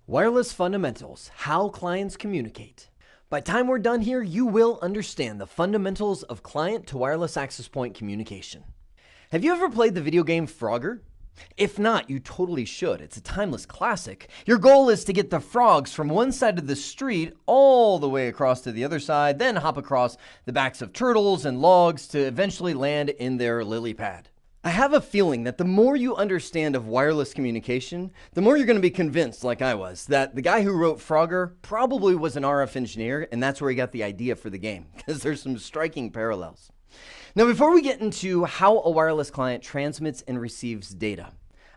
Wireless Fundamentals: How Clients Communicate. By the time we're done here, you will understand the fundamentals of client to wireless access point communication. Have you ever played the video game Frogger? If not, you totally should. It's a timeless classic. Your goal is to get the frogs from one side of the street all the way across to the other side, then hop across the backs of turtles and logs to eventually land in their lily pad. I have a feeling that the more you understand of wireless communication, the more you're going to be convinced, like I was, that the guy who wrote Frogger probably was an RF engineer, and that's where he got the idea for the game, because there's some striking parallels. Now, before we get into how a wireless client transmits and receives data,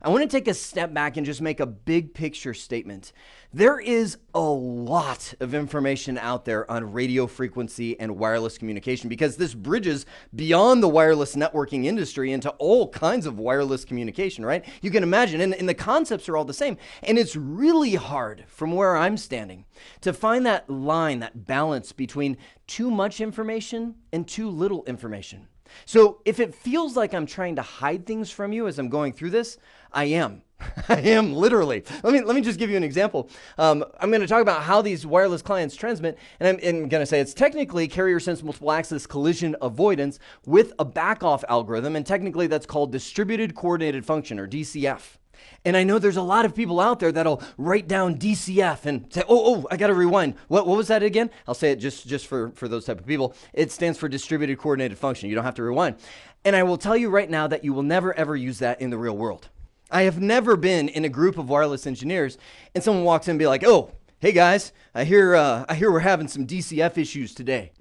I want to take a step back and just make a big picture statement. There is a lot of information out there on radio frequency and wireless communication because this bridges beyond the wireless networking industry into all kinds of wireless communication, right? You can imagine, and the concepts are all the same. And it's really hard from where I'm standing to find that line, that balance between too much information and too little information. So if it feels like I'm trying to hide things from you as I'm going through this, I am. I am, literally. Let me just give you an example. I'm going to talk about how these wireless clients transmit, and I'm going to say it's technically carrier sense multiple access collision avoidance with a back-off algorithm, and technically that's called distributed coordinated function, or DCF. And I know there's a lot of people out there that'll write down DCF and say, oh, I got to rewind. What was that again? I'll say it just for those type of people. It stands for distributed coordinated function. You don't have to rewind. And I will tell you right now that you will never, ever use that in the real world. I have never been in a group of wireless engineers and someone walks in and be like, oh, hey guys, I hear we're having some DCF issues today.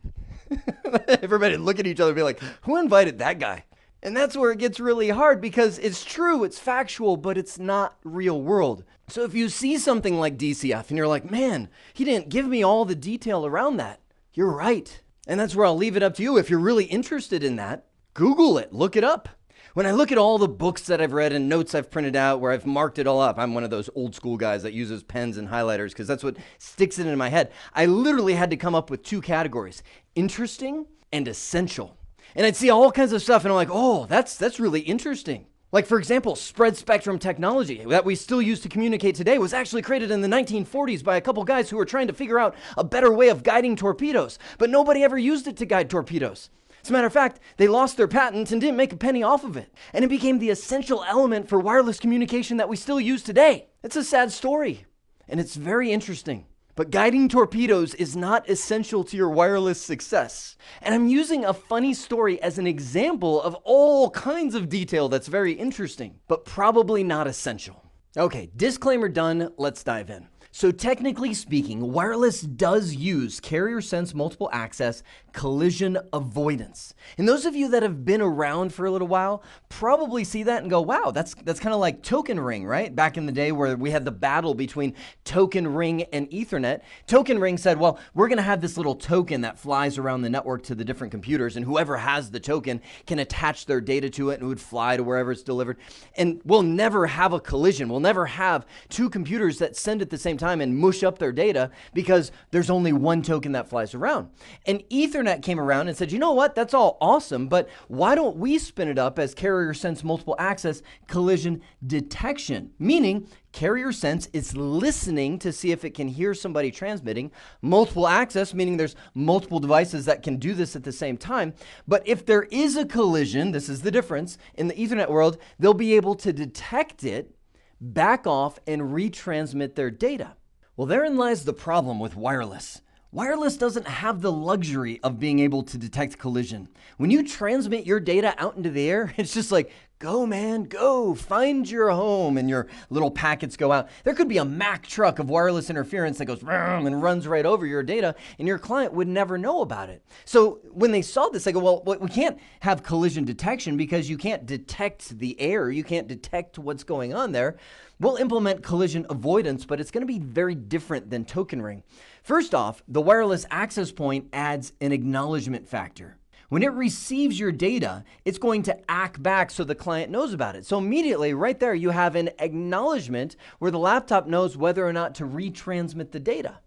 Everybody look at each other and be like, who invited that guy? And that's where it gets really hard because it's true, it's factual, but it's not real world. So if you see something like DCF and you're like, man, he didn't give me all the detail around that, you're right. And that's where I'll leave it up to you. If you're really interested in that, Google it, look it up. When I look at all the books that I've read and notes I've printed out where I've marked it all up, I'm one of those old school guys that uses pens and highlighters because that's what sticks it in my head. I literally had to come up with two categories, interesting and essential. And I'd see all kinds of stuff and I'm like, oh, that's really interesting. Like, for example, spread spectrum technology that we still use to communicate today was actually created in the 1940s by a couple guys who were trying to figure out a better way of guiding torpedoes, but nobody ever used it to guide torpedoes. As a matter of fact, they lost their patent and didn't make a penny off of it. And it became the essential element for wireless communication that we still use today. It's a sad story, and it's very interesting. But guiding torpedoes is not essential to your wireless success. And I'm using a funny story as an example of all kinds of detail that's very interesting, but probably not essential. Okay, disclaimer done, let's dive in. So technically speaking, wireless does use carrier sense multiple access collision avoidance. And those of you that have been around for a little while probably see that and go, wow, that's kind of like Token Ring, right? Back in the day where we had the battle between Token Ring and Ethernet. Token Ring said, well, we're going to have this little token that flies around the network to the different computers, and whoever has the token can attach their data to it and it would fly to wherever it's delivered. And we'll never have a collision. We'll never have two computers that send at the same time and mush up their data because there's only one token that flies around. And Ethernet came around and said, you know what, that's all awesome, but why don't we spin it up as carrier sense multiple access collision detection? Meaning carrier sense is listening to see if it can hear somebody transmitting. Multiple access, meaning there's multiple devices that can do this at the same time. But if there is a collision, this is the difference, in the Ethernet world, they'll be able to detect it, back off, and retransmit their data. Well, therein lies the problem with wireless. Wireless doesn't have the luxury of being able to detect collision. When you transmit your data out into the air, it's just like, go man, go, find your home, and your little packets go out. There could be a Mack truck of wireless interference that goes and runs right over your data, and your client would never know about it. So when they saw this, they go, well, we can't have collision detection because you can't detect the air. You can't detect what's going on there. We'll implement collision avoidance, but it's going to be very different than Token Ring. First off, the wireless access point adds an acknowledgement factor. When it receives your data, it's going to act back so the client knows about it. So immediately, right there, you have an acknowledgement where the laptop knows whether or not to retransmit the data.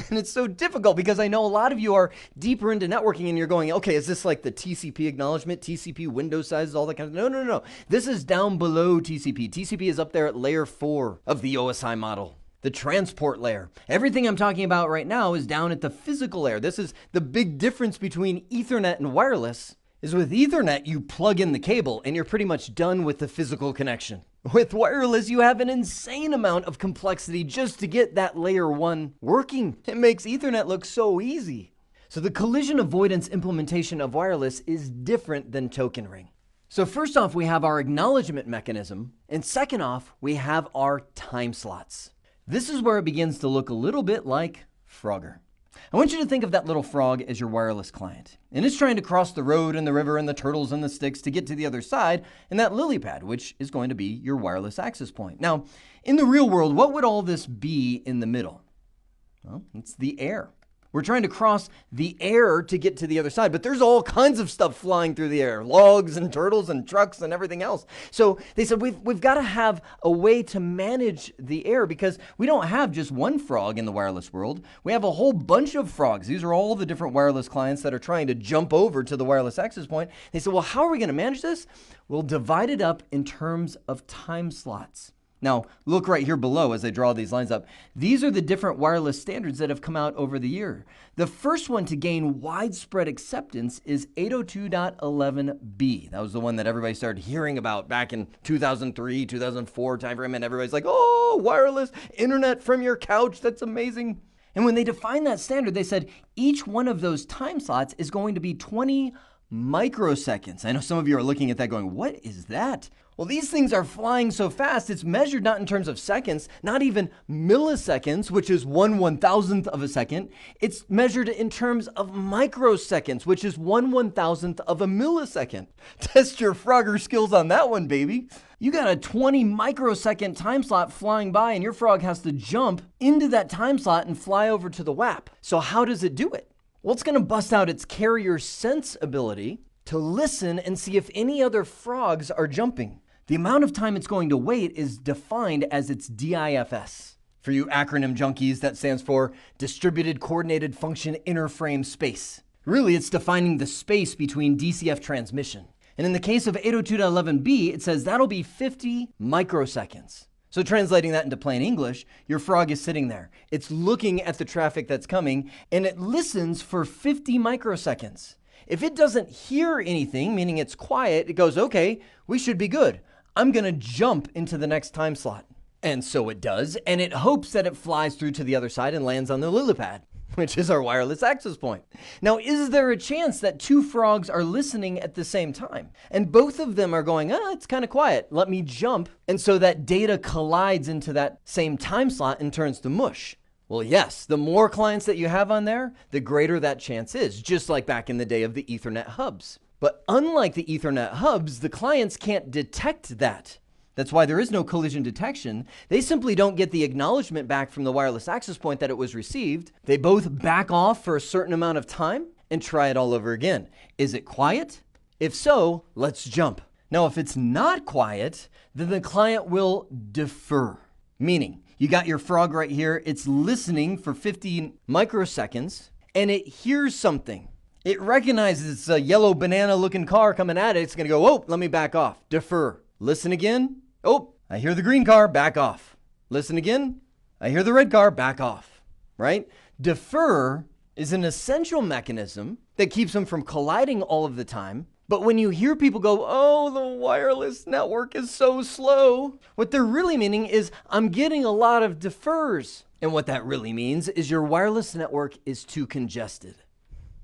And it's so difficult because I know a lot of you are deeper into networking and you're going, okay, is this like the TCP acknowledgement, TCP window sizes, all that kind of, no. This is down below TCP. TCP is up there at layer 4 of the OSI model. the transport layer. Everything I'm talking about right now is down at the physical layer. This is the big difference between Ethernet and wireless, is with Ethernet, you plug in the cable and you're pretty much done with the physical connection. With wireless, you have an insane amount of complexity just to get that layer 1 working. It makes Ethernet look so easy. So the collision avoidance implementation of wireless is different than Token Ring. So first off, we have our acknowledgement mechanism, and second off, we have our time slots. This is where it begins to look a little bit like Frogger. I want you to think of that little frog as your wireless client. And it's trying to cross the road and the river and the turtles and the sticks to get to the other side, and that lily pad, which is going to be your wireless access point. Now, in the real world, what would all this be in the middle? Well, it's the air. We're trying to cross the air to get to the other side, but there's all kinds of stuff flying through the air, logs and turtles and trucks and everything else. So they said, we've got to have a way to manage the air because we don't have just one frog in the wireless world. We have a whole bunch of frogs. These are all the different wireless clients that are trying to jump over to the wireless access point. They said, well, how are we going to manage this? We'll divide it up in terms of time slots. Now, look right here below as I draw these lines up. These are the different wireless standards that have come out over the year. The first one to gain widespread acceptance is 802.11b. That was the one that everybody started hearing about back in 2003, 2004 timeframe, and everybody's like, oh, wireless internet from your couch, that's amazing. And when they defined that standard, they said each one of those time slots is going to be 20 microseconds. I know some of you are looking at that going, what is that? Well, these things are flying so fast, it's measured not in terms of seconds, not even milliseconds, which is 1/1000th of a second. It's measured in terms of microseconds, which is 1/1000th of a millisecond. Test your Frogger skills on that one, baby. You got a 20 microsecond time slot flying by, and your frog has to jump into that time slot and fly over to the WAP. So how does it do it? Well, it's going to bust out its carrier sense ability to listen and see if any other frogs are jumping. The amount of time it's going to wait is defined as its DIFS. For you acronym junkies, that stands for Distributed Coordinated Function Interframe Space. Really, it's defining the space between DCF transmission. And in the case of 802.11b, it says that'll be 50 microseconds. So translating that into plain English, your frog is sitting there. It's looking at the traffic that's coming, and it listens for 50 microseconds. If it doesn't hear anything, meaning it's quiet, it goes, okay, we should be good. I'm going to jump into the next time slot. And so it does, and it hopes that it flies through to the other side and lands on the lily pad, which is our wireless access point. Now, is there a chance that two frogs are listening at the same time? And both of them are going, it's kind of quiet. Let me jump. And so that data collides into that same time slot and turns to mush. Well, yes, the more clients that you have on there, the greater that chance is, just like back in the day of the Ethernet hubs. But unlike the Ethernet hubs, the clients can't detect that. That's why there is no collision detection. They simply don't get the acknowledgement back from the wireless access point that it was received. They both back off for a certain amount of time and try it all over again. Is it quiet? If so, let's jump. Now, if it's not quiet, then the client will defer. Meaning, you got your frog right here. It's listening for 50 microseconds, and it hears something. It recognizes it's a yellow banana-looking car coming at it. It's going to go, oh, let me back off. Defer. Listen again. Oh, I hear the green car, back off. Listen again. I hear the red car, back off. Right? Defer is an essential mechanism that keeps them from colliding all of the time. But when you hear people go, oh, the wireless network is so slow, what they're really meaning is, I'm getting a lot of defers. And what that really means is your wireless network is too congested.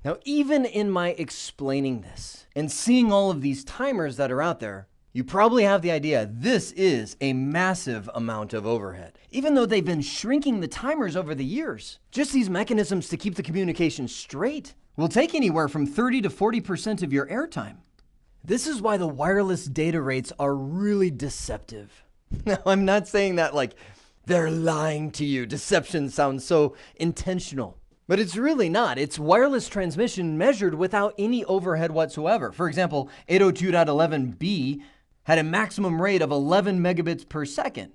Now, even in my explaining this and seeing all of these timers that are out there, you probably have the idea this is a massive amount of overhead. Even though they've been shrinking the timers over the years, just these mechanisms to keep the communication straight will take anywhere from 30 to 40% of your airtime. This is why the wireless data rates are really deceptive. Now, I'm not saying that like they're lying to you. Deception sounds so intentional. But it's really not. It's wireless transmission measured without any overhead whatsoever. For example, 802.11b had a maximum rate of 11 megabits per second.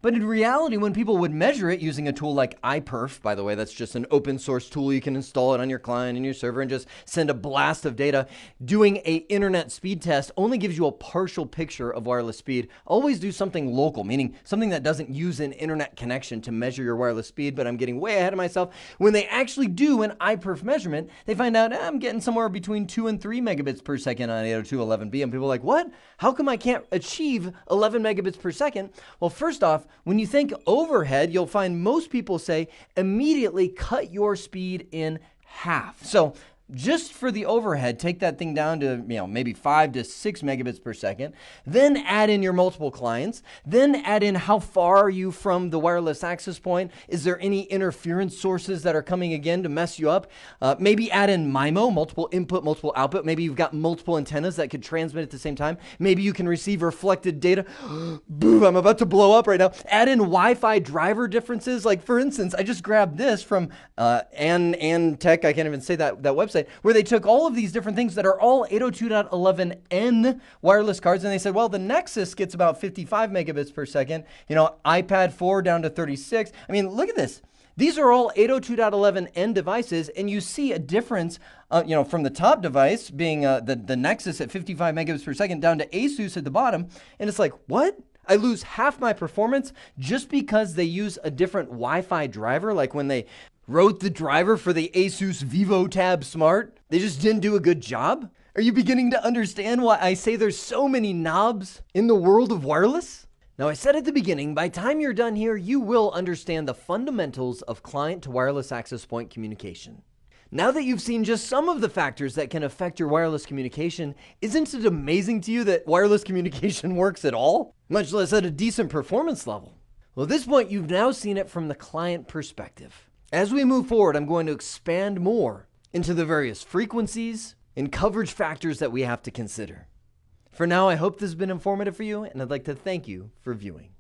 But in reality, when people would measure it using a tool like iPerf, by the way, that's just an open source tool. You can install it on your client and your server and just send a blast of data. Doing a internet speed test only gives you a partial picture of wireless speed. Always do something local, meaning something that doesn't use an internet connection to measure your wireless speed, but I'm getting way ahead of myself. When they actually do an iPerf measurement, they find out I'm getting somewhere between 2 and 3 megabits per second on 802.11b. And people are like, what? How come I can't achieve 11 megabits per second? Well, first off, when you think overhead, you'll find most people say immediately cut your speed in half. So just for the overhead, take that thing down to, maybe 5 to 6 megabits per second, then add in your multiple clients, then add in how far are you from the wireless access point? Is there any interference sources that are coming again to mess you up? Maybe add in MIMO, multiple input, multiple output. Maybe you've got multiple antennas that could transmit at the same time. Maybe you can receive reflected data. Boom, I'm about to blow up right now. Add in Wi-Fi driver differences. Like for instance, I just grabbed this from Antech, I can't even say that website, where they took all of these different things that are all 802.11n wireless cards, and they said, well, the Nexus gets about 55 megabits per second, iPad 4 down to 36. I mean, look at this. These are all 802.11n devices, and you see a difference, from the top device being the Nexus at 55 megabits per second down to Asus at the bottom, and it's like, what? I lose half my performance just because they use a different Wi-Fi driver, like when they wrote the driver for the Asus VivoTab Smart. They just didn't do a good job? Are you beginning to understand why I say there's so many knobs in the world of wireless? Now, I said at the beginning, by the time you're done here, you will understand the fundamentals of client to wireless access point communication. Now that you've seen just some of the factors that can affect your wireless communication, isn't it amazing to you that wireless communication works at all, much less at a decent performance level? Well, at this point, you've now seen it from the client perspective. As we move forward, I'm going to expand more into the various frequencies and coverage factors that we have to consider. For now, I hope this has been informative for you, and I'd like to thank you for viewing.